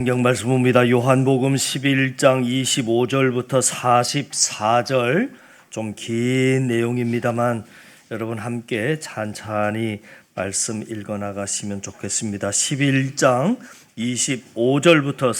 성경 말씀입니다. 요한복음 11장 25절부터 44절, 좀 긴 내용입니다만 여러분 함께 찬찬히 말씀 읽어 나가시면 좋겠습니다. 11장 25절부터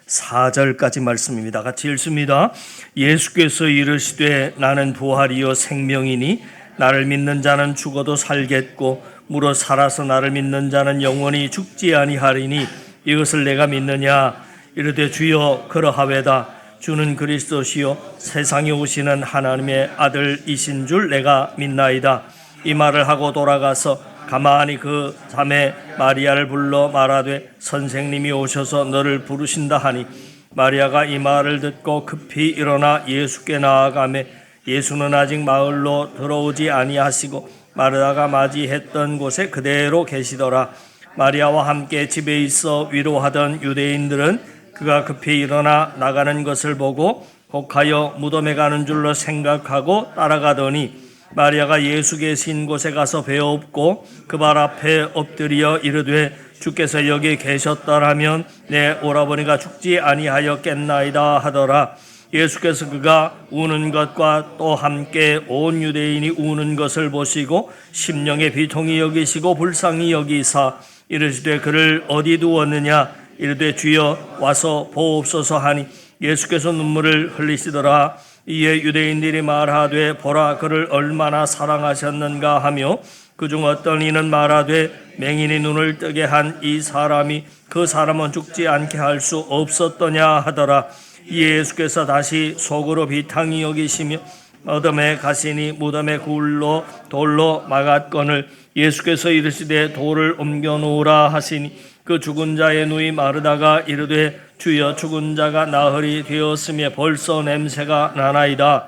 44절까지 말씀입니다. 같이 읽습니다. 예수께서 이르시되 나는 부활이요 생명이니 나를 믿는 자는 죽어도 살겠고 무릇 살아서 나를 믿는 자는 영원히 죽지 아니하리니 이것을 내가 믿느냐? 이르되 주여 그러하외다. 주는 그리스도시요 세상에 오시는 하나님의 아들이신 줄 내가 믿나이다. 이 말을 하고 돌아가서 가만히 그 자매 마리아를 불러 말하되 선생님이 오셔서 너를 부르신다 하니 마리아가 이 말을 듣고 급히 일어나 예수께 나아가매 예수는 아직 마을로 들어오지 아니하시고 마르다가 맞이했던 곳에 그대로 계시더라. 마리아와 함께 집에 있어 위로하던 유대인들은 그가 급히 일어나 나가는 것을 보고 혹하여 무덤에 가는 줄로 생각하고 따라가더니 마리아가 예수 계신 곳에 가서 배엎고 그 발 앞에 엎드려 이르되 주께서 여기 계셨더라면 내 오라버니가 죽지 아니하였겠나이다 하더라. 예수께서 그가 우는 것과 또 함께 온 유대인이 우는 것을 보시고 심령의 비통히 여기시고 불쌍히 여기사 이르시되 그를 어디 두었느냐? 이르되 주여 와서 보옵소서 하니 예수께서 눈물을 흘리시더라. 이에 유대인들이 말하되 보라 그를 얼마나 사랑하셨는가 하며 그중 어떤 이는 말하되 맹인이 눈을 뜨게 한 이 사람이 그 사람은 죽지 않게 할 수 없었더냐 하더라. 이에 예수께서 다시 속으로 비탕히 여기시며 무덤에 가시니 무덤의 굴로 돌로 막았거늘 예수께서 이르시되 돌을 옮겨 놓으라 하시니 그 죽은 자의 누이 마르다가 이르되 주여 죽은 자가 나흘이 되었으며 벌써 냄새가 나나이다.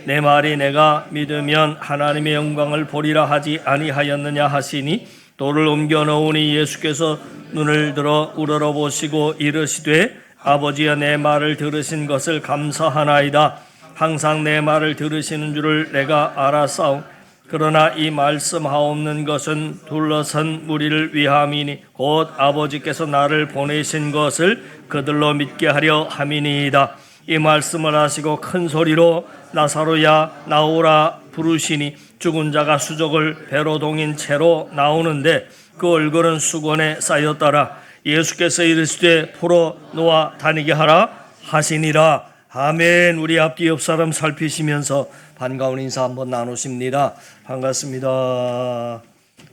내 말이 내가 믿으면 하나님의 영광을 보리라 하지 아니하였느냐 하시니 돌을 옮겨 놓으니 예수께서 눈을 들어 우러러보시고 이르시되 아버지여 내 말을 들으신 것을 감사하나이다. 항상 내 말을 들으시는 줄을 내가 알았사오. 그러나 이 말씀하옵는 것은 둘러선 무리를 위함이니 곧 아버지께서 나를 보내신 것을 그들로 믿게 하려 함이니이다. 이 말씀을 하시고 큰 소리로 나사로야 나오라 부르시니 죽은 자가 수족을 배로 동인 채로 나오는데 그 얼굴은 수건에 쌓였더라. 예수께서 이르시되 풀어 놓아 다니게 하라 하시니라. 아멘. 우리 앞뒤 옆 사람 살피시면서 반가운 인사 한번 나누십니다. 반갑습니다.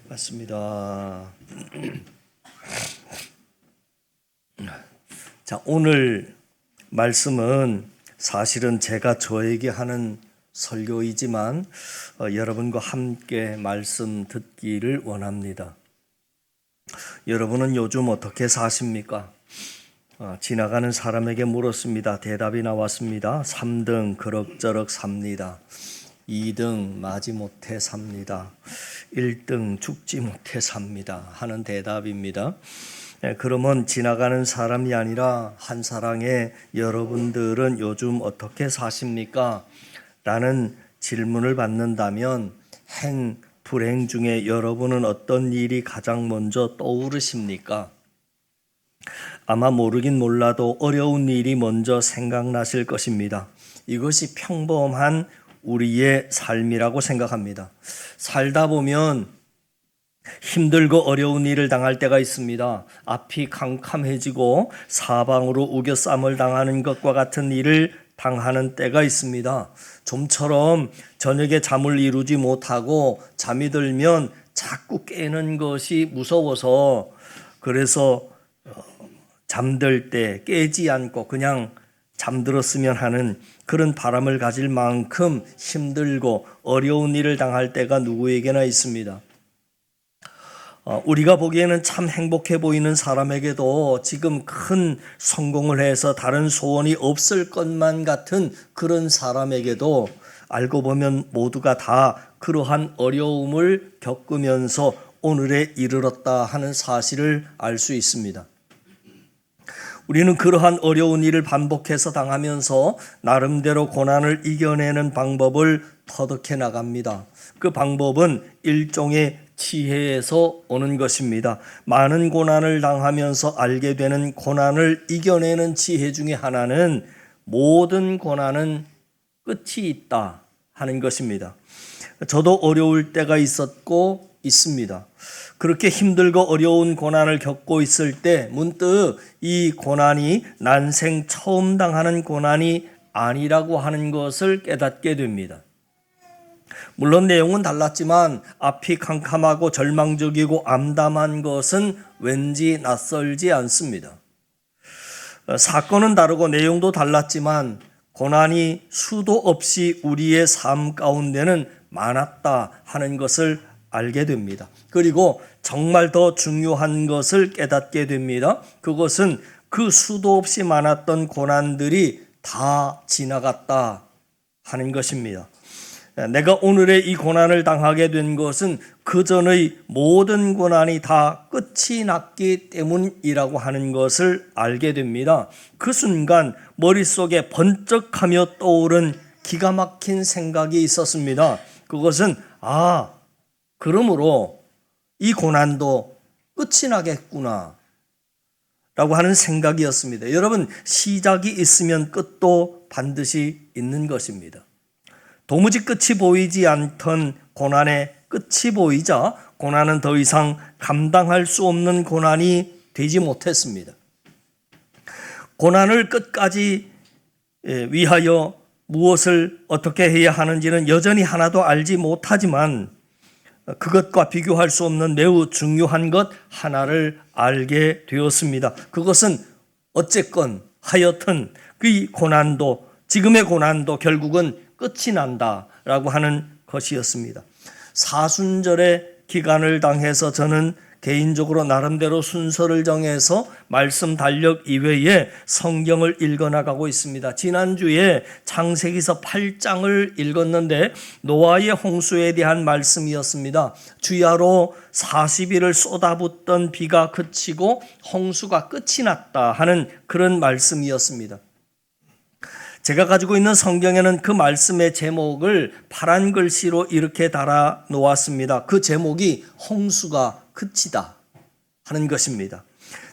반갑습니다. 자, 오늘 말씀은 사실은 제가 저에게 하는 설교이지만 여러분과 함께 말씀 듣기를 원합니다. 여러분은 요즘 어떻게 사십니까? 지나가는 사람에게 물었습니다. 대답이 나왔습니다. 3등 그럭저럭 삽니다. 2등 마지못해 삽니다. 1등 죽지 못해 삽니다. 하는 대답입니다. 그러면 지나가는 사람이 아니라 한 사랑의 여러분들은 요즘 어떻게 사십니까? 라는 질문을 받는다면 불행 중에 여러분은 어떤 일이 가장 먼저 떠오르십니까? 아마 모르긴 몰라도 어려운 일이 먼저 생각나실 것입니다. 이것이 평범한 우리의 삶이라고 생각합니다. 살다 보면 힘들고 어려운 일을 당할 때가 있습니다. 앞이 캄캄해지고 사방으로 우겨쌈을 당하는 것과 같은 일을 당하는 때가 있습니다. 좀처럼 저녁에 잠을 이루지 못하고 잠이 들면 자꾸 깨는 것이 무서워서 그래서 잠들 때 깨지 않고 그냥 잠들었으면 하는 그런 바람을 가질 만큼 힘들고 어려운 일을 당할 때가 누구에게나 있습니다. 우리가 보기에는 참 행복해 보이는 사람에게도 지금 큰 성공을 해서 다른 소원이 없을 것만 같은 그런 사람에게도 알고 보면 모두가 다 그러한 어려움을 겪으면서 오늘에 이르렀다 하는 사실을 알 수 있습니다. 우리는 그러한 어려운 일을 반복해서 당하면서 나름대로 고난을 이겨내는 방법을 터득해 나갑니다. 그 방법은 일종의 지혜에서 오는 것입니다. 많은 고난을 당하면서 알게 되는 고난을 이겨내는 지혜 중에 하나는 모든 고난은 끝이 있다 하는 것입니다. 저도 어려울 때가 있었고 있습니다. 그렇게 힘들고 어려운 고난을 겪고 있을 때 문득 이 고난이 난생 처음 당하는 고난이 아니라고 하는 것을 깨닫게 됩니다. 물론 내용은 달랐지만 앞이 캄캄하고 절망적이고 암담한 것은 왠지 낯설지 않습니다. 사건은 다르고 내용도 달랐지만 고난이 수도 없이 우리의 삶 가운데는 많았다 하는 것을 알게 됩니다. 그리고 정말 더 중요한 것을 깨닫게 됩니다. 그것은 그 수도 없이 많았던 고난들이 다 지나갔다 하는 것입니다. 내가 오늘의 이 고난을 당하게 된 것은 그 전의 모든 고난이 다 끝이 났기 때문이라고 하는 것을 알게 됩니다. 그 순간 머릿속에 번쩍하며 떠오른 기가 막힌 생각이 있었습니다. 그것은 그러므로 이 고난도 끝이 나겠구나 라고 하는 생각이었습니다. 여러분, 시작이 있으면 끝도 반드시 있는 것입니다. 도무지 끝이 보이지 않던 고난의 끝이 보이자 고난은 더 이상 감당할 수 없는 고난이 되지 못했습니다. 고난을 끝까지 위하여 무엇을 어떻게 해야 하는지는 여전히 하나도 알지 못하지만 그것과 비교할 수 없는 매우 중요한 것 하나를 알게 되었습니다. 그것은 어쨌건 하여튼 그 고난도, 지금의 고난도 결국은 끝이 난다라고 하는 것이었습니다. 사순절의 기간을 당해서 저는 개인적으로 나름대로 순서를 정해서 말씀 달력 이외에 성경을 읽어나가고 있습니다. 지난주에 창세기서 8장을 읽었는데 노아의 홍수에 대한 말씀이었습니다. 주야로 40일을 쏟아붓던 비가 그치고 홍수가 끝이 났다 하는 그런 말씀이었습니다. 제가 가지고 있는 성경에는 그 말씀의 제목을 파란 글씨로 이렇게 달아 놓았습니다. 그 제목이 홍수가 끝이다 하는 것입니다.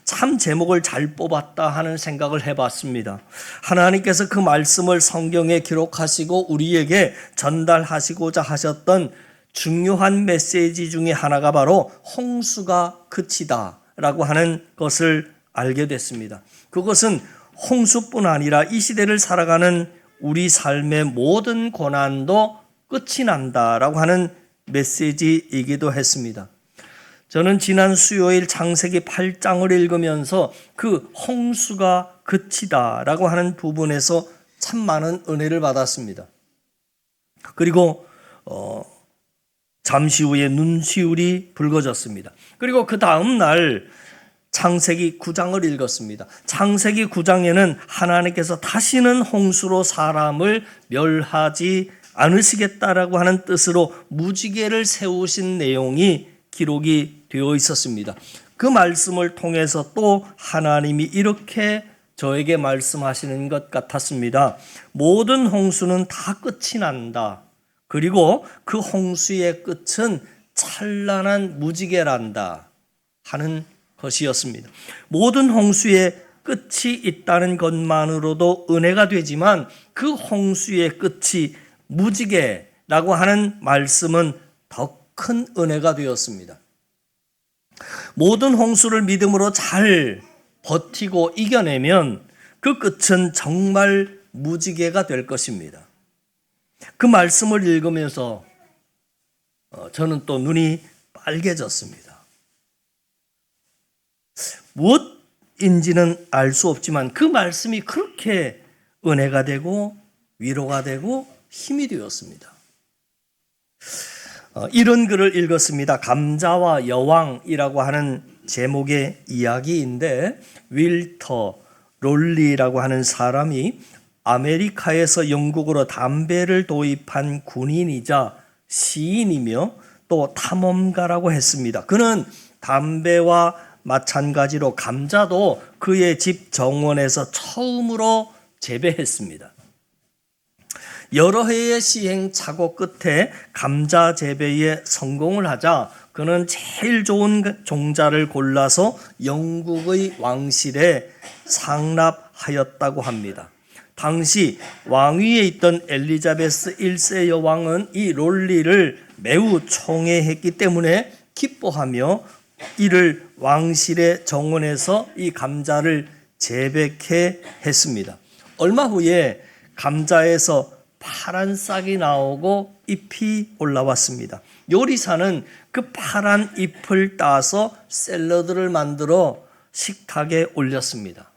참 제목을 잘 뽑았다 하는 생각을 해봤습니다. 하나님께서 그 말씀을 성경에 기록하시고 우리에게 전달하시고자 하셨던 중요한 메시지 중에 하나가 바로 홍수가 끝이다 라고 하는 것을 알게 됐습니다. 그것은 홍수뿐 아니라 이 시대를 살아가는 우리 삶의 모든 고난도 끝이 난다라고 하는 메시지이기도 했습니다. 저는 지난 수요일 창세기 8장을 읽으면서 그 홍수가 끝이다라고 하는 부분에서 참 많은 은혜를 받았습니다. 그리고 잠시 후에 눈시울이 붉어졌습니다. 그리고 그 다음 날 창세기 9장을 읽었습니다. 창세기 9장에는 하나님께서 다시는 홍수로 사람을 멸하지 않으시겠다라고 하는 뜻으로 무지개를 세우신 내용이 기록이 되어 있었습니다. 그 말씀을 통해서 또 하나님이 이렇게 저에게 말씀하시는 것 같았습니다. 모든 홍수는 다 끝이 난다. 그리고 그 홍수의 끝은 찬란한 무지개란다 하는 것이었습니다. 모든 홍수의 끝이 있다는 것만으로도 은혜가 되지만 그 홍수의 끝이 무지개라고 하는 말씀은 더 큰 은혜가 되었습니다. 모든 홍수를 믿음으로 잘 버티고 이겨내면 그 끝은 정말 무지개가 될 것입니다. 그 말씀을 읽으면서 저는 또 눈이 빨개졌습니다. 무엇인지는 알 수 없지만 그 말씀이 그렇게 은혜가 되고 위로가 되고 힘이 되었습니다. 이런 글을 읽었습니다. 감자와 여왕이라고 하는 제목의 이야기인데 윌터 롤리라고 하는 사람이 아메리카에서 영국으로 담배를 도입한 군인이자 시인이며 또 탐험가라고 했습니다. 그는 담배와 마찬가지로 감자도 그의 집 정원에서 처음으로 재배했습니다. 여러 해의 시행착오 끝에 감자 재배에 성공을 하자 그는 제일 좋은 종자를 골라서 영국의 왕실에 상납하였다고 합니다. 당시 왕위에 있던 엘리자베스 1세 여왕은 이 롤리를 매우 총애했기 때문에 기뻐하며 이를 왕실의 정원에서 이 감자를 재배케 했습니다. 얼마 후에 감자에서 파란 싹이 나오고 잎이 올라왔습니다. 요리사는 그 파란 잎을 따서 샐러드를 만들어 식탁에 올렸습니다.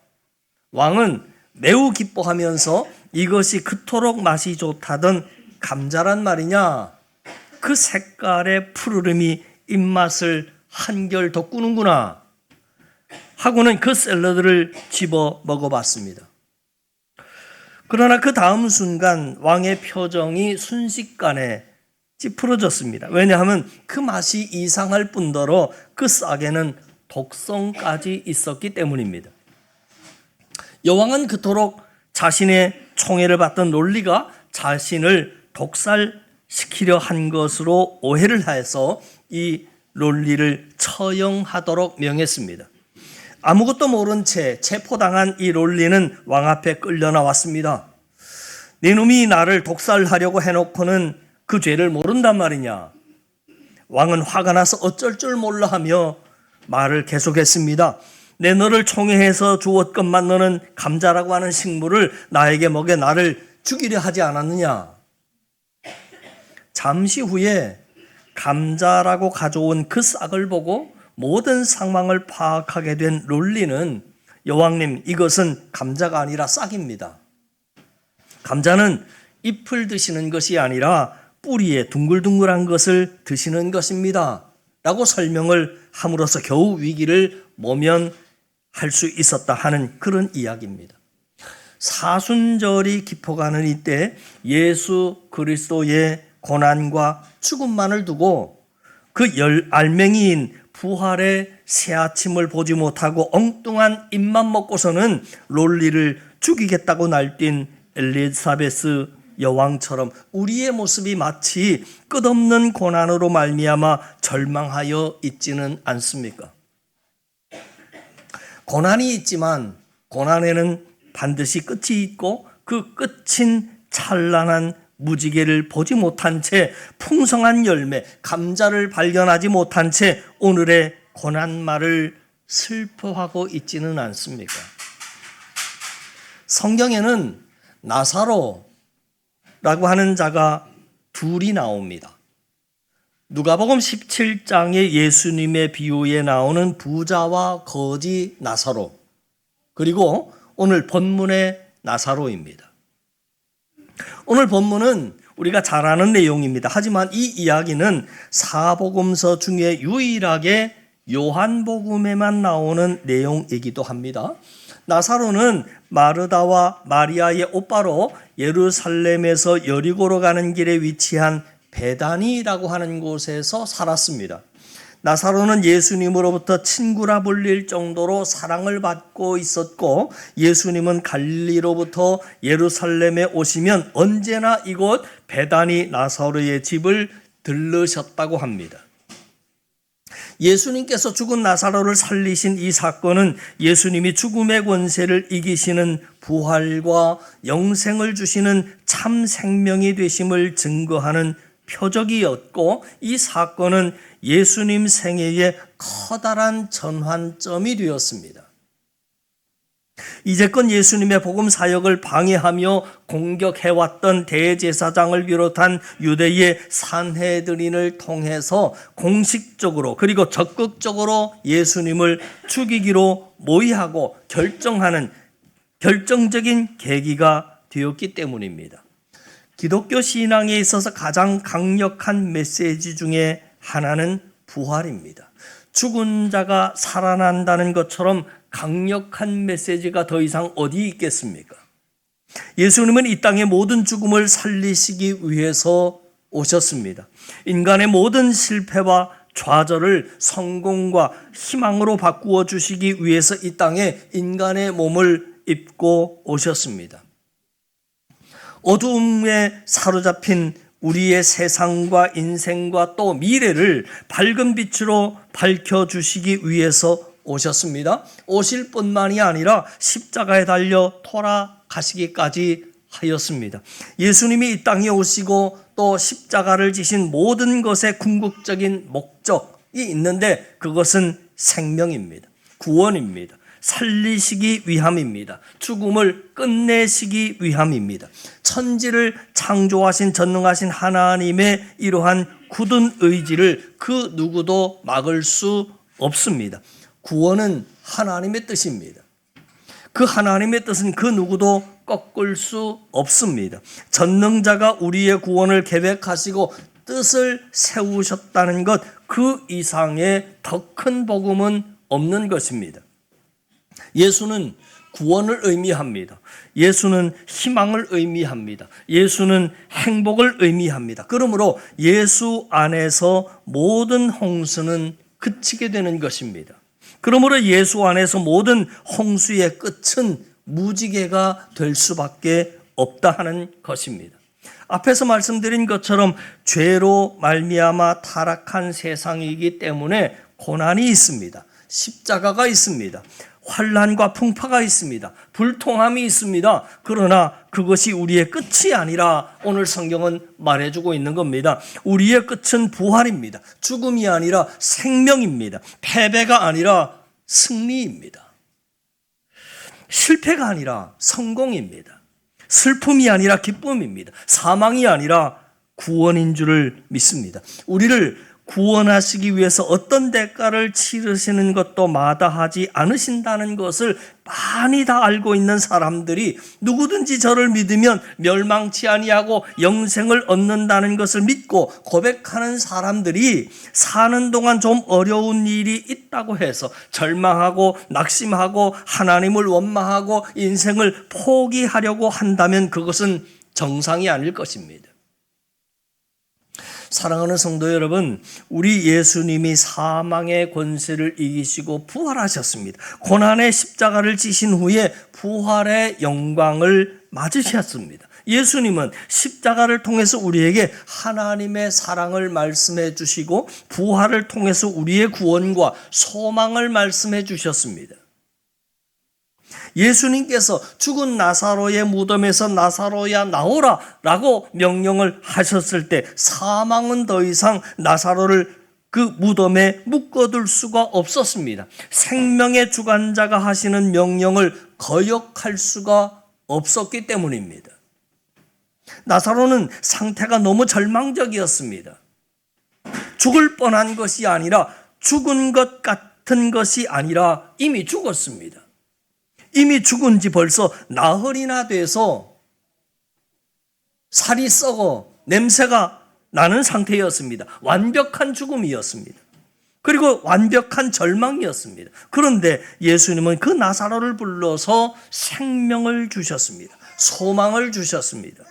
왕은 매우 기뻐하면서 이것이 그토록 맛이 좋다던 감자란 말이냐, 그 색깔의 푸르름이 입맛을 한결 돋구는구나 하고는 그 샐러드를 집어 먹어봤습니다. 그러나 그 다음 순간 왕의 표정이 순식간에 찌푸러졌습니다. 왜냐하면 그 맛이 이상할 뿐더러 그 싹에는 독성까지 있었기 때문입니다. 여왕은 그토록 자신의 총애를 받던 롤리가 자신을 독살시키려 한 것으로 오해를 해서 이 롤리를 처형하도록 명했습니다. 아무것도 모른 채 체포당한 이 롤리는 왕 앞에 끌려 나왔습니다. 네 놈이 나를 독살하려고 해놓고는 그 죄를 모른단 말이냐. 왕은 화가 나서 어쩔 줄 몰라 하며 말을 계속했습니다. 내 너를 총애해서 주었건만 너는 감자라고 하는 식물을 나에게 먹여 나를 죽이려 하지 않았느냐. 잠시 후에 감자라고 가져온 그 싹을 보고 모든 상황을 파악하게 된 롤리는 여왕님, 이것은 감자가 아니라 싹입니다. 감자는 잎을 드시는 것이 아니라 뿌리에 둥글둥글한 것을 드시는 것입니다. 라고 설명을 함으로써 겨우 위기를 모면할 수 있었다 하는 그런 이야기입니다. 사순절이 깊어가는 이때 예수 그리스도의 고난과 죽음만을 두고 그 알맹이인 부활의 새 아침을 보지 못하고 엉뚱한 입만 먹고서는 롤리를 죽이겠다고 날뛴 엘리사베스 여왕처럼 우리의 모습이 마치 끝없는 고난으로 말미암아 절망하여 있지는 않습니까? 고난이 있지만 고난에는 반드시 끝이 있고 그 끝인 찬란한 무지개를 보지 못한 채 풍성한 열매, 감자를 발견하지 못한 채 오늘의 고난말을 슬퍼하고 있지는 않습니까? 성경에는 나사로라고 하는 자가 둘이 나옵니다. 누가복음 17장의 예수님의 비유에 나오는 부자와 거지 나사로, 그리고 오늘 본문의 나사로입니다. 오늘 본문은 우리가 잘 아는 내용입니다. 하지만 이 이야기는 사복음서 중에 유일하게 요한복음에만 나오는 내용이기도 합니다. 나사로는 마르다와 마리아의 오빠로 예루살렘에서 여리고로 가는 길에 위치한 베다니라고 하는 곳에서 살았습니다. 나사로는 예수님으로부터 친구라 불릴 정도로 사랑을 받고 있었고 예수님은 갈릴리로부터 예루살렘에 오시면 언제나 이곳 베다니 나사로의 집을 들르셨다고 합니다. 예수님께서 죽은 나사로를 살리신 이 사건은 예수님이 죽음의 권세를 이기시는 부활과 영생을 주시는 참 생명이 되심을 증거하는 표적이었고 이 사건은 예수님 생애의 커다란 전환점이 되었습니다. 이제껏 예수님의 복음 사역을 방해하며 공격해왔던 대제사장을 비롯한 유대의 산헤드린을 통해서 공식적으로 그리고 적극적으로 예수님을 죽이기로 모의하고 결정하는 결정적인 계기가 되었기 때문입니다. 기독교 신앙에 있어서 가장 강력한 메시지 중에 하나는 부활입니다. 죽은 자가 살아난다는 것처럼 강력한 메시지가 더 이상 어디 있겠습니까? 예수님은 이 땅의 모든 죽음을 살리시기 위해서 오셨습니다. 인간의 모든 실패와 좌절을 성공과 희망으로 바꾸어 주시기 위해서 이 땅에 인간의 몸을 입고 오셨습니다. 어두움에 사로잡힌 우리의 세상과 인생과 또 미래를 밝은 빛으로 밝혀주시기 위해서 오셨습니다. 오실 뿐만이 아니라 십자가에 달려 돌아가시기까지 하였습니다. 예수님이 이 땅에 오시고 또 십자가를 지신 모든 것의 궁극적인 목적이 있는데 그것은 생명입니다. 구원입니다. 살리시기 위함입니다. 죽음을 끝내시기 위함입니다. 천지를 창조하신 전능하신 하나님의 이러한 굳은 의지를 그 누구도 막을 수 없습니다. 구원은 하나님의 뜻입니다. 그 하나님의 뜻은 그 누구도 꺾을 수 없습니다. 전능자가 우리의 구원을 계획하시고 뜻을 세우셨다는 것, 그 이상의 더 큰 복음은 없는 것입니다. 예수는 구원을 의미합니다. 예수는 희망을 의미합니다. 예수는 행복을 의미합니다. 그러므로 예수 안에서 모든 홍수는 그치게 되는 것입니다. 그러므로 예수 안에서 모든 홍수의 끝은 무지개가 될 수밖에 없다 하는 것입니다. 앞에서 말씀드린 것처럼 죄로 말미암아 타락한 세상이기 때문에 고난이 있습니다. 십자가가 있습니다. 환난과 풍파가 있습니다. 불통함이 있습니다. 그러나 그것이 우리의 끝이 아니라 오늘 성경은 말해주고 있는 겁니다. 우리의 끝은 부활입니다. 죽음이 아니라 생명입니다. 패배가 아니라 승리입니다. 실패가 아니라 성공입니다. 슬픔이 아니라 기쁨입니다. 사망이 아니라 구원인 줄을 믿습니다. 우리를 구원하시기 위해서 어떤 대가를 치르시는 것도 마다하지 않으신다는 것을 많이 다 알고 있는 사람들이 누구든지 저를 믿으면 멸망치 아니하고 영생을 얻는다는 것을 믿고 고백하는 사람들이 사는 동안 좀 어려운 일이 있다고 해서 절망하고 낙심하고 하나님을 원망하고 인생을 포기하려고 한다면 그것은 정상이 아닐 것입니다. 사랑하는 성도 여러분, 우리 예수님이 사망의 권세를 이기시고 부활하셨습니다. 고난의 십자가를 지신 후에 부활의 영광을 맞으셨습니다. 예수님은 십자가를 통해서 우리에게 하나님의 사랑을 말씀해 주시고 부활을 통해서 우리의 구원과 소망을 말씀해 주셨습니다. 예수님께서 죽은 나사로의 무덤에서 나사로야 나오라 라고 명령을 하셨을 때 사망은 더 이상 나사로를 그 무덤에 묶어둘 수가 없었습니다. 생명의 주관자가 하시는 명령을 거역할 수가 없었기 때문입니다. 나사로는 상태가 너무 절망적이었습니다. 죽을 뻔한 것이 아니라 죽은 것 같은 것이 아니라 이미 죽었습니다. 이미 죽은 지 벌써 나흘이나 돼서 살이 썩어 냄새가 나는 상태였습니다. 완벽한 죽음이었습니다. 그리고 완벽한 절망이었습니다. 그런데 예수님은 그 나사로를 불러서 생명을 주셨습니다. 소망을 주셨습니다.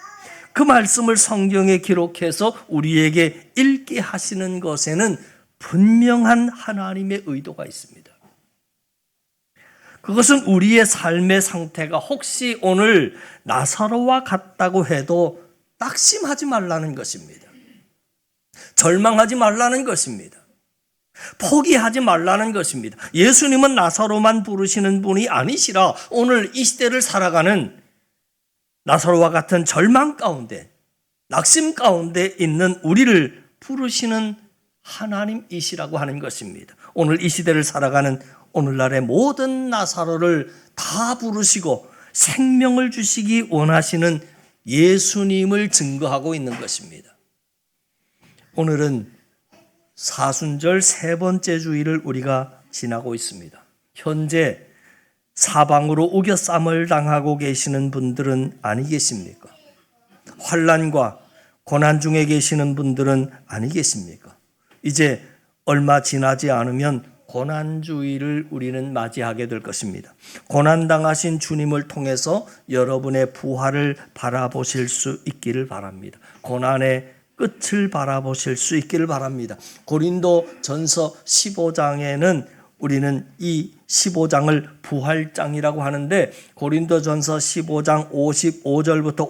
그 말씀을 성경에 기록해서 우리에게 읽게 하시는 것에는 분명한 하나님의 의도가 있습니다. 그것은 우리의 삶의 상태가 혹시 오늘 나사로와 같다고 해도 낙심하지 말라는 것입니다. 절망하지 말라는 것입니다. 포기하지 말라는 것입니다. 예수님은 나사로만 부르시는 분이 아니시라 오늘 이 시대를 살아가는 나사로와 같은 절망 가운데, 낙심 가운데 있는 우리를 부르시는 하나님이시라고 하는 것입니다. 오늘 이 시대를 살아가는 오늘날의 모든 나사로를 다 부르시고 생명을 주시기 원하시는 예수님을 증거하고 있는 것입니다. 오늘은 사순절 세 번째 주일을 우리가 지나고 있습니다. 현재 사방으로 우겨쌈을 당하고 계시는 분들은 아니 계십니까? 환난과 고난 중에 계시는 분들은 아니 계십니까? 이제 얼마 지나지 않으면 고난주의를 우리는 맞이하게 될 것입니다. 고난당하신 주님을 통해서 여러분의 부활을 바라보실 수 있기를 바랍니다. 고난의 끝을 바라보실 수 있기를 바랍니다. 고린도 전서 15장에는 우리는 이 15장을 부활장이라고 하는데 고린도 전서 15장 55절부터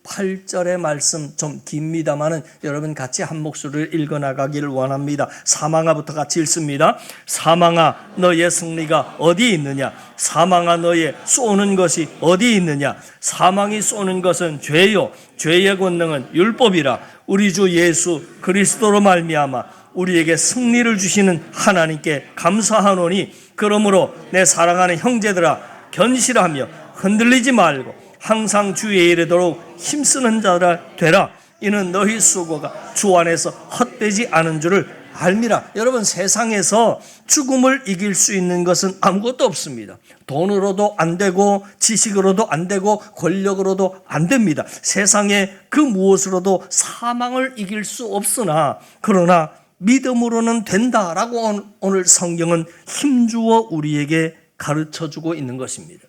8절의 말씀 좀 깁니다마는 여러분 같이 한 목소리를 읽어나가기를 원합니다. 사망아부터 같이 읽습니다. 사망아 너의 승리가 어디 있느냐? 사망아 너의 쏘는 것이 어디 있느냐? 사망이 쏘는 것은 죄요 죄의 권능은 율법이라. 우리 주 예수 그리스도로 말미암아 우리에게 승리를 주시는 하나님께 감사하노니 그러므로 내 사랑하는 형제들아 견실하며 흔들리지 말고 항상 주에 이르도록 힘쓰는 자라 되라. 이는 너희 수고가 주 안에서 헛되지 않은 줄을 알미라. 여러분 세상에서 죽음을 이길 수 있는 것은 아무것도 없습니다. 돈으로도 안 되고 지식으로도 안 되고 권력으로도 안 됩니다. 세상에 그 무엇으로도 사망을 이길 수 없으나 그러나 믿음으로는 된다라고 오늘 성경은 힘주어 우리에게 가르쳐주고 있는 것입니다.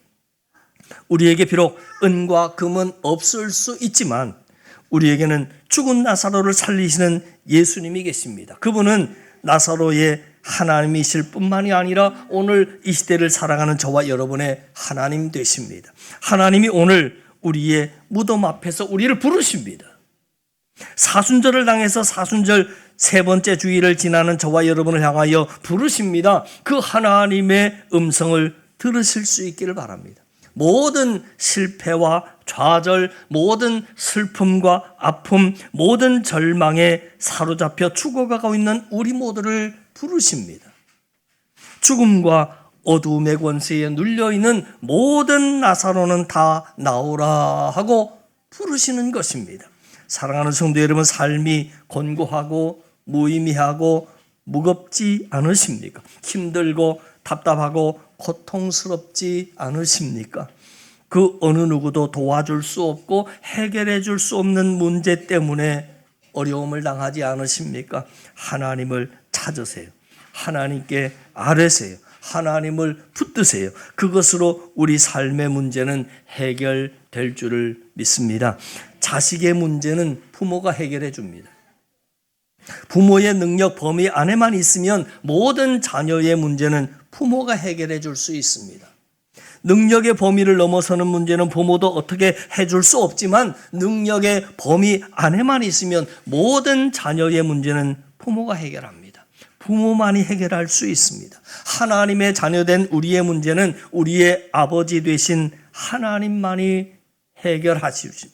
우리에게 비록 은과 금은 없을 수 있지만 우리에게는 죽은 나사로를 살리시는 예수님이 계십니다. 그분은 나사로의 하나님이실 뿐만이 아니라 오늘 이 시대를 살아가는 저와 여러분의 하나님 되십니다. 하나님이 오늘 우리의 무덤 앞에서 우리를 부르십니다. 사순절을 당해서 사순절 세 번째 주일을 지나는 저와 여러분을 향하여 부르십니다. 그 하나님의 음성을 들으실 수 있기를 바랍니다. 모든 실패와 좌절, 모든 슬픔과 아픔, 모든 절망에 사로잡혀 죽어가고 있는 우리 모두를 부르십니다. 죽음과 어두움의 권세에 눌려있는 모든 나사로는 다 나오라 하고 부르시는 것입니다. 사랑하는 성도 여러분, 삶이 곤고하고 무의미하고 무겁지 않으십니까? 힘들고 답답하고 고통스럽지 않으십니까? 그 어느 누구도 도와줄 수 없고 해결해 줄 수 없는 문제 때문에 어려움을 당하지 않으십니까? 하나님을 찾으세요. 하나님께 아뢰세요. 하나님을 붙드세요. 그것으로 우리 삶의 문제는 해결될 줄을 믿습니다. 자식의 문제는 부모가 해결해 줍니다. 부모의 능력 범위 안에만 있으면 모든 자녀의 문제는 부모가 해결해 줄 수 있습니다. 능력의 범위를 넘어서는 문제는 부모도 어떻게 해줄 수 없지만 능력의 범위 안에만 있으면 모든 자녀의 문제는 부모가 해결합니다. 부모만이 해결할 수 있습니다. 하나님의 자녀된 우리의 문제는 우리의 아버지 되신 하나님만이 해결하십니다.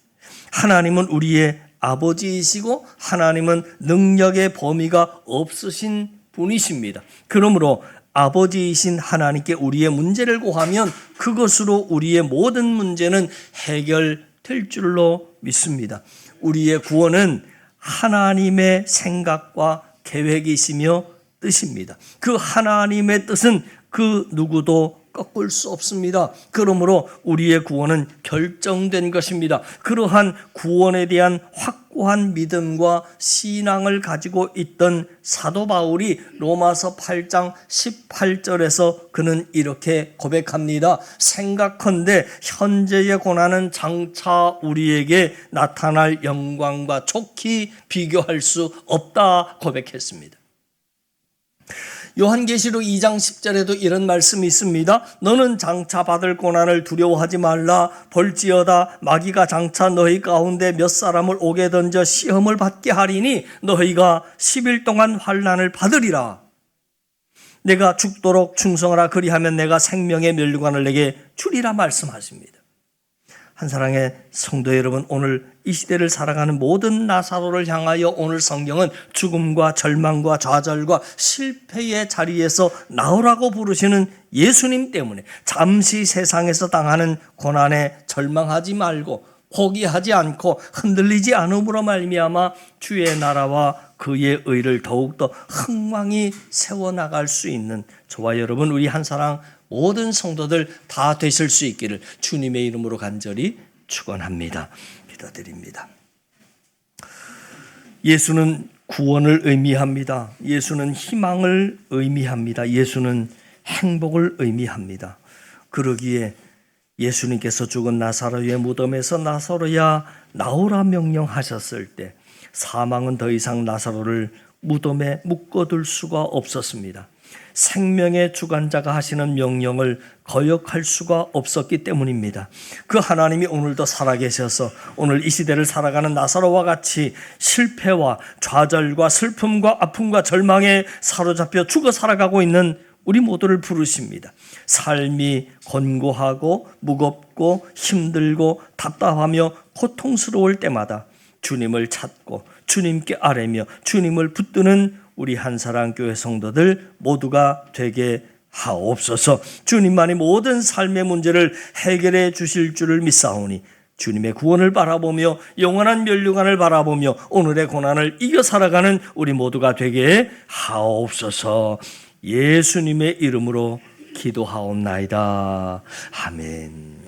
하나님은 우리의 아버지이시고 하나님은 능력의 범위가 없으신 분이십니다. 그러므로 아버지이신 하나님께 우리의 문제를 고하면 그것으로 우리의 모든 문제는 해결될 줄로 믿습니다. 우리의 구원은 하나님의 생각과 계획이시며 뜻입니다. 그 하나님의 뜻은 그 누구도 꺾을 수 없습니다. 그러므로 우리의 구원은 결정된 것입니다. 그러한 구원에 대한 확고한 믿음과 신앙을 가지고 있던 사도 바울이 로마서 8장 18절에서 그는 이렇게 고백합니다. 생각컨대 현재의 고난은 장차 우리에게 나타날 영광과 족히 비교할 수 없다 고백했습니다. 요한계시록 2장 10절에도 이런 말씀이 있습니다. 너는 장차 받을 고난을 두려워하지 말라. 볼지어다 마귀가 장차 너희 가운데 몇 사람을 옥에 던져 시험을 받게 하리니 너희가 10일 동안 환난을 받으리라. 내가 죽도록 충성하라. 그리하면 내가 생명의 면류관을 내게 주리라 말씀하십니다. 한사랑의 성도 여러분, 오늘 이 시대를 살아가는 모든 나사로를 향하여 오늘 성경은 죽음과 절망과 좌절과 실패의 자리에서 나오라고 부르시는 예수님 때문에 잠시 세상에서 당하는 고난에 절망하지 말고 포기하지 않고 흔들리지 않음으로 말미암아 주의 나라와 그의 의를 더욱더 흥왕히 세워나갈 수 있는 저와 여러분, 우리 한사랑 모든 성도들 다 되실 수 있기를 주님의 이름으로 간절히 축원합니다. 기도드립니다. 예수는 구원을 의미합니다. 예수는 희망을 의미합니다. 예수는 행복을 의미합니다. 그러기에 예수님께서 죽은 나사로의 무덤에서 나사로야 나오라 명령하셨을 때 사망은 더 이상 나사로를 무덤에 묶어둘 수가 없었습니다. 생명의 주관자가 하시는 명령을 거역할 수가 없었기 때문입니다. 그 하나님이 오늘도 살아계셔서 오늘 이 시대를 살아가는 나사로와 같이 실패와 좌절과 슬픔과 아픔과 절망에 사로잡혀 죽어 살아가고 있는 우리 모두를 부르십니다. 삶이 권고하고 무겁고 힘들고 답답하며 고통스러울 때마다 주님을 찾고 주님께 아뢰며 주님을 붙드는 우리 한사랑교회 성도들 모두가 되게 하옵소서. 주님만이 모든 삶의 문제를 해결해 주실 줄을 믿사오니 주님의 구원을 바라보며 영원한 면류관을 바라보며 오늘의 고난을 이겨 살아가는 우리 모두가 되게 하옵소서. 예수님의 이름으로 기도하옵나이다. 아멘.